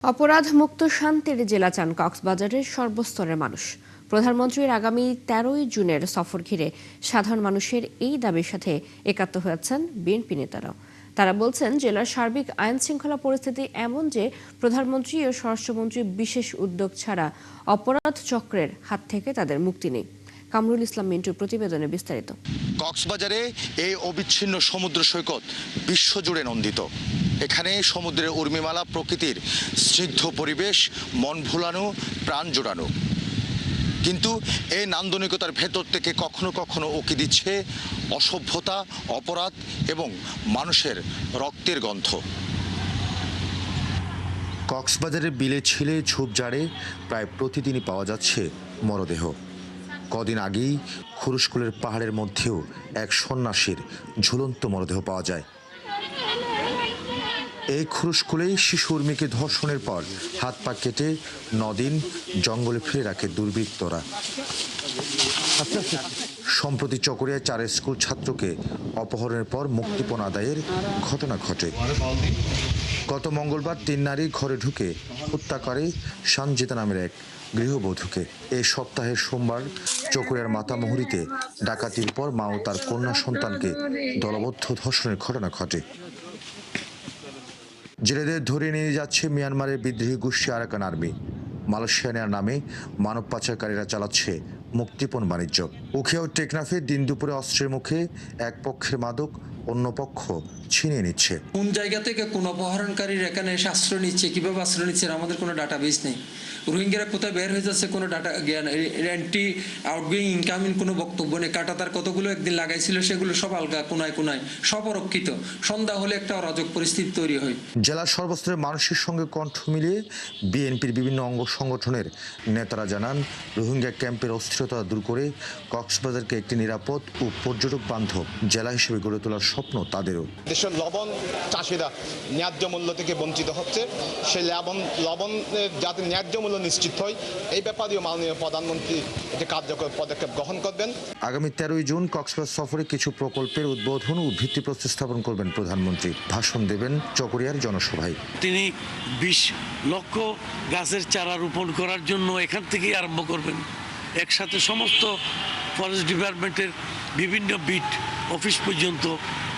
অপরাধ মুক্ত শান্তির জেলা চান কক্সবাজারের সর্বস্তরের মানুষ। প্রধানমন্ত্রীর আগামী 13ই জুনের সফর ঘিরে সাধারণ মানুষের এই দাবির সাথে একাত্ম হয়েছেন বিএনপি নেতারাও। তারা বলছেন, জেলার সার্বিক আইন শৃঙ্খলা পরিস্থিতি এমন যে প্রধানমন্ত্রী ও স্বরাষ্ট্রমন্ত্রীর বিশেষ উদ্যোগ ছাড়া অপরাধ চক্রের হাত থেকে তাদের মুক্তি নেই। কামরুল ইসলাম মিন্টুর প্রতিবেদনে বিস্তারিত। কক্সবাজারে এই অবিচ্ছিন্ন সমুদ্র সৈকত বিশ্বজুড়ে নন্দিত। এখানে সমুদ্রের উর্মিমালা, প্রকৃতির স্নিগ্ধ পরিবেশ, মন ভোলানো, প্রাণ জোড়ানো। কিন্তু এই নান্দনিকতার ভেতর থেকে কখনো কখনো উকি দিচ্ছে অসভ্যতা, অপরাধ এবং মানুষের রক্তের গন্ধ। কক্সবাজারের বিলে ছিলে ঝোপঝাড়ে প্রায় প্রতিদিনই পাওয়া যাচ্ছে মরদেহ। কদিন আগেই খুরুশকুলের পাহাড়ের মধ্যেও এক সন্ন্যাসীর ঝুলন্ত মরদেহ পাওয়া যায়। এই খুরুশকুলেই শিশু উর্মিকে ধর্ষণের পর হাত পা কেটে 9 দিন জঙ্গলে ফেলে রাখে দুর্বৃত্তরা। সম্প্রতি চকরিয়ায় 4 স্কুল ছাত্রকে অপহরণের পর মুক্তিপণ আদায়ের ঘটনা ঘটে। গত মঙ্গলবার 3 নারী ঘরে ঢুকে হত্যা করে সানজিতা নামের এক গৃহবধূকে। এই সপ্তাহের সোমবার চকরিয়ার মাতামুহুরীতে ডাকাতির পর মা ও তার কন্যা সন্তানকে দলবদ্ধ ধর্ষণের ঘটনা ঘটে। জেলেদের ধরে নিয়ে যাচ্ছে মিয়ানমারের বিদ্রোহী গোষ্ঠী আরাকান আর্মি। মালয়েশিয়ার নামে মানব পাচারকারীরা চালাচ্ছে মুক্তিপণ বাণিজ্য। উখিয়া ও টেকনাফে দিন দুপুরে অস্ত্রের মুখে এক পক্ষের মাদক অন্য পক্ষ ছিনিয়ে নিচ্ছে। কোন জায়গা থেকে কোন অপহরণকারীর এখানে এসে আশ্রয় নিচ্ছে, কিভাবে আশ্রয় নিচ্ছে, আমাদের কোনো ডাটাবেস নেই। রোহিঙ্গারা কোথায় বের হয়ে যাচ্ছে কোনো ডাটা জ্ঞান, এন্ট্রি আউটগোয়িং ইনকামিং কোনো বক্তব্য নেই। কাটাতার কতগুলো একদিন লাগাইছিল, সেগুলো সব আলগা, কোনায় কোনায় সব অরক্ষিত। সন্ধ্যা হলে একটা অরাজক পরিস্থিতি তৈরি হয়। জেলার সর্বস্তরের মানুষের সঙ্গে কণ্ঠ মিলিয়ে বিএনপির বিভিন্ন অঙ্গ সংগঠনের নেতারা জানান, রোহিঙ্গা ক্যাম্পের অস্থিরতা দূর করে কক্সবাজারকে একটি নিরাপদ ও পর্যটক বান্ধব জেলা হিসেবে গড়ে তোলার স্বপ্ন তাদেরও। দেশের লবণ চাষিরা ন্যায্য মূল্য থেকে বঞ্চিত হচ্ছে। সেই লবণ যাতে ন্যায্য মূল্য নিশ্চিত হয়, এই ব্যাপারেও মাননীয় প্রধানমন্ত্রী একটি কার্যকর পদক্ষেপ গ্রহণ করবেন। আগামী 13ই জুন কক্সবাজার সফরে কিছু প্রকল্পের উদ্বোধন ও ভিত্তিপ্রস্তর স্থাপন করবেন প্রধানমন্ত্রী। ভাষণ দেবেন চকরিয়ার জনসভায়। তিনি 20 লক্ষ গাছের চারা রোপণ করার জন্য এখান থেকেই আরম্ভ করবেন। একসাথে সমস্ত ফরেস্ট ডিপার্টমেন্টের বিভিন্ন বিট অফিস পর্যন্ত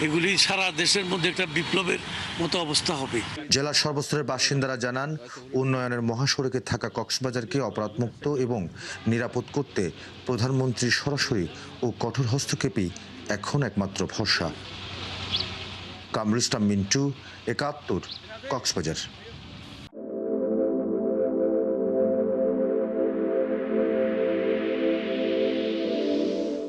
এগুলি সারা দেশের মধ্যে একটা বিপ্লবের মতো অবস্থা হবে। জেলার সর্বস্তরের বাসিন্দারা জানান, উন্নয়নের মহাসড়কে থাকা কক্সবাজারকে অপরাধমুক্ত এবং নিরাপদ করতে প্রধানমন্ত্রীর সরাসরি ও কঠোর হস্তক্ষেপই এখন একমাত্র ভরসা। কামরুল ইসলাম মিন্টু, 71, কক্সবাজার।